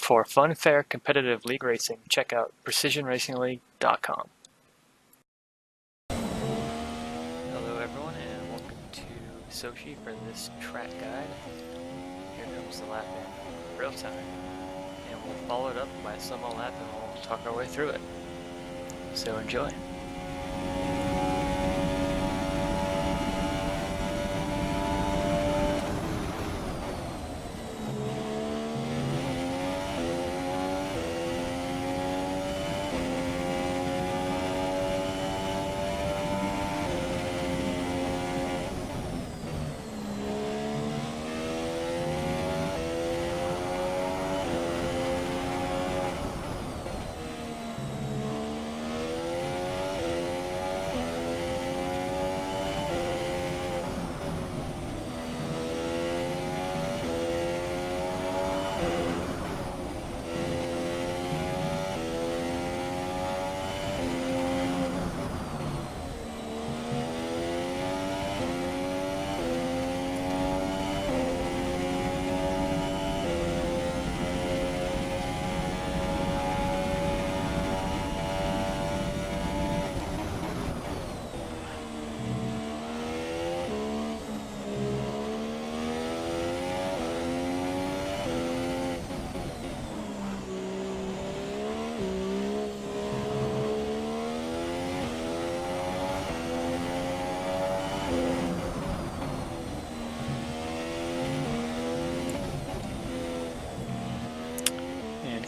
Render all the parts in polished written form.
For fun, fair, competitive league racing, check out precisionracingleague.com. Hello everyone, and welcome to Sochi for this track guide. Here comes the lap in real time, and we'll follow it up by a slow-mo lap and we'll talk our way through it. So enjoy.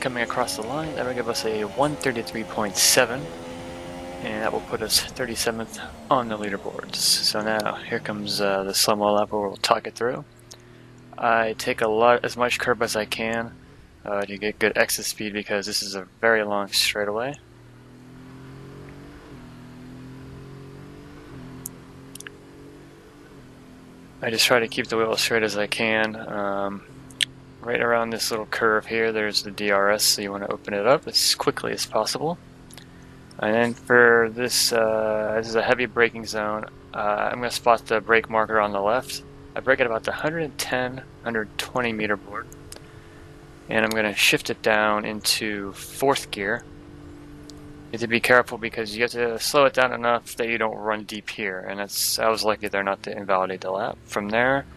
Coming across the line, that will give us a 133.7, and that will put us 37th on the leaderboards. So now here comes the slow-mo lap where we'll talk it through. I take as much curb as I can to get good exit speed because this is a very long straightaway. I just try to keep the wheel as straight as I can. Right around this little curve here, there's the DRS, so you want to open it up as quickly as possible. And then for this, this is a heavy braking zone. I'm going to spot the brake marker on the left. I brake at about the 110, 120 meter board. And I'm going to shift it down into 4th gear. You have to be careful because you have to slow it down enough that you don't run deep here. And I was lucky there not to invalidate the lap. From there,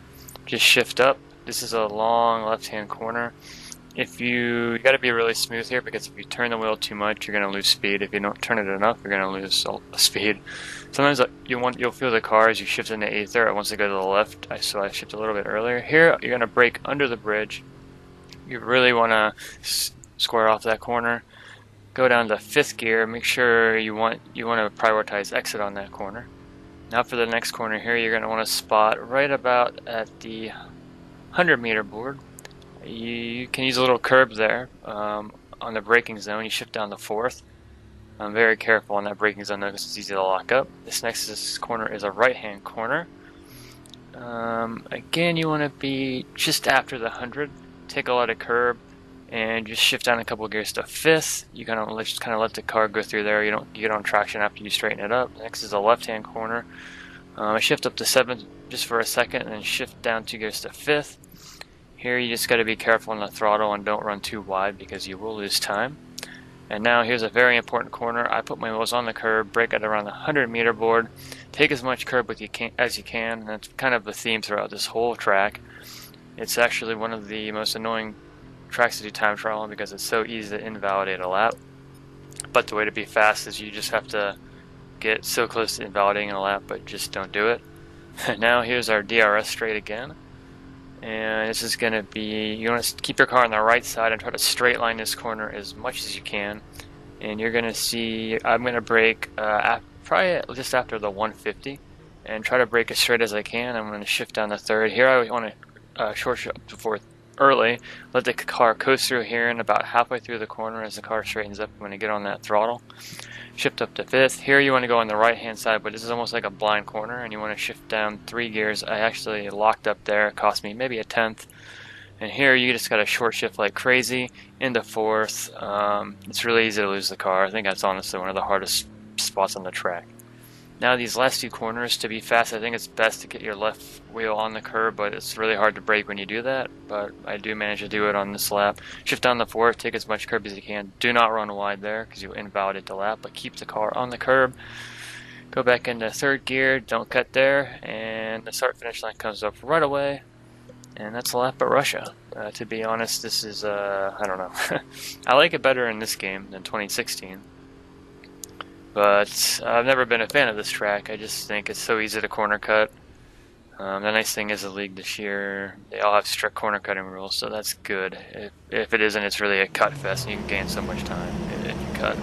just shift up. This is a long left-hand corner. You got to be really smooth here because if you turn the wheel too much, you're going to lose speed. If you don't turn it enough, you're going to lose speed. Sometimes you'll feel the car as you shift into 8th there. It wants to go to the left, so I shift a little bit earlier. Here, you're going to brake under the bridge. You really want to square off that corner. Go down to 5th gear. Make sure you want to prioritize exit on that corner. Now for the next corner here, you're going to want to spot right about at the 100 meter board. You can use a little curb there on the braking zone. You shift down to 4th. I'm very careful on that braking zone though because it's easy to lock up. This corner is a right hand corner. Again, you want to be just after the 100. Take a lot of curb and just shift down a couple of gears to 5th. You kind of let the car go through there. You get on traction after you straighten it up. Next is a left hand corner. I shift up to 7th just for a second and then shift down 2 gears to 5th. Here you just got to be careful on the throttle and don't run too wide because you will lose time. And now here's a very important corner. I put my wheels on the curb, brake at around the 100 meter board, take as much curb as you can, and that's kind of the theme throughout this whole track. It's actually one of the most annoying tracks to do time trial on because it's so easy to invalidate a lap. But the way to be fast is you just have to get so close to invalidating a lap, but just don't do it. Now here's our DRS straight again. And this is going to be, you want to keep your car on the right side and try to straight line this corner as much as you can. And you're going to see, I'm going to brake probably just after the 150 and try to brake as straight as I can. I'm going to shift down to 3rd. Here I want to short shift up to 4th early, let the car coast through here, and about halfway through the corner as the car straightens up, I'm going to get on that throttle. Shift up to 5th. Here you want to go on the right hand side, but this is almost like a blind corner and you want to shift down 3 gears. I actually locked up there. It cost me maybe a 10th. And here you just got to short shift like crazy into 4th. It's really easy to lose the car. I think that's honestly one of the hardest spots on the track. Now these last two corners, to be fast, I think it's best to get your left wheel on the curb, but it's really hard to brake when you do that. But I do manage to do it on this lap. Shift down the fourth, take as much curb as you can. Do not run wide there because you'll invalidate the lap, but keep the car on the curb. Go back into third gear, don't cut there, and the start finish line comes up right away. And that's a lap at Russia. To be honest, this is, I don't know. I like it better in this game than 2016. But I've never been a fan of this track. I just think it's so easy to corner cut. The nice thing is the league this year, they all have strict corner cutting rules, so that's good. If it isn't, it's really a cut fest, and you can gain so much time if you cut.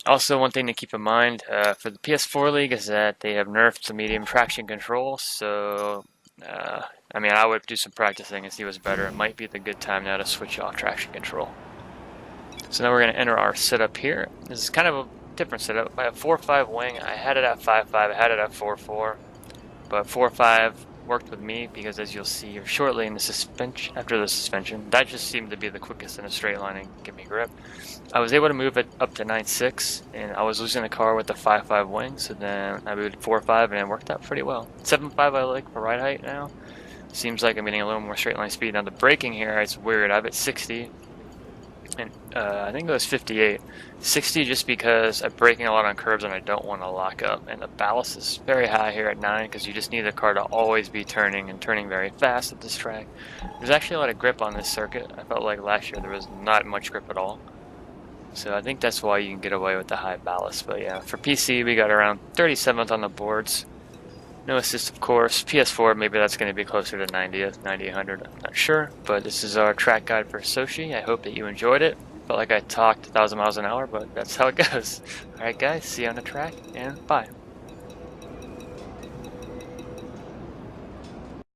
Also, one thing to keep in mind for the PS4 League is that they have nerfed the medium traction control, so I mean, I would do some practicing and see what's better. It might be the good time now to switch off traction control. So now we're going to enter our setup here. This is kind of a different setup. I have 4.5 wing. I had it at 5.5. I had it at 4.4. But 4.5 worked with me because, as you'll see here shortly in the suspension, after the suspension, that just seemed to be the quickest in a straight line and give me grip. I was able to move it up to 9.6, and I was losing the car with the 5.5 wing, so then I moved 4.5 and it worked out pretty well. 7.5 I like for ride height now. Seems like I'm getting a little more straight line speed. Now the braking here, it's weird. I have it 60. And I think it was 58. 60 just because I'm braking a lot on curbs and I don't want to lock up. And the ballast is very high here at 9 because you just need the car to always be turning and turning very fast at this track. There's actually a lot of grip on this circuit. I felt like last year there was not much grip at all. So I think that's why you can get away with the high ballast. But yeah, for PC we got around 37th on the boards. No assist, of course. PS4, maybe that's going to be closer to 90th, 90, 100. I'm not sure. But this is our track guide for Sochi. I hope that you enjoyed it. Felt like I talked 1,000 miles an hour, but that's how it goes. Alright guys, see you on the track, and bye.